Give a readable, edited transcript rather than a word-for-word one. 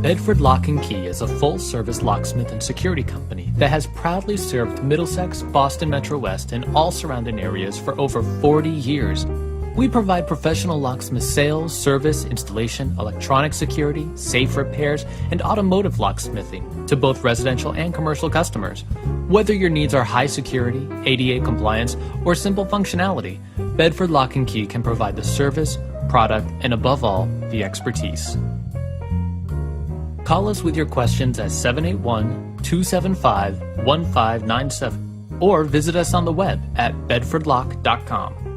Bedford Lock & Key is a full-service locksmith and security company that has proudly served Middlesex, Boston Metro West, and all surrounding areas for over 40 years. We provide professional locksmith sales, service, installation, electronic security, safe repairs, and automotive locksmithing to both residential and commercial customers. Whether your needs are high security, ADA compliance, or simple functionality, Bedford Lock & Key can provide the service, product, and above all, the expertise. Call us with your questions at 781-275-1597 or visit us on the web at bedfordlock.com.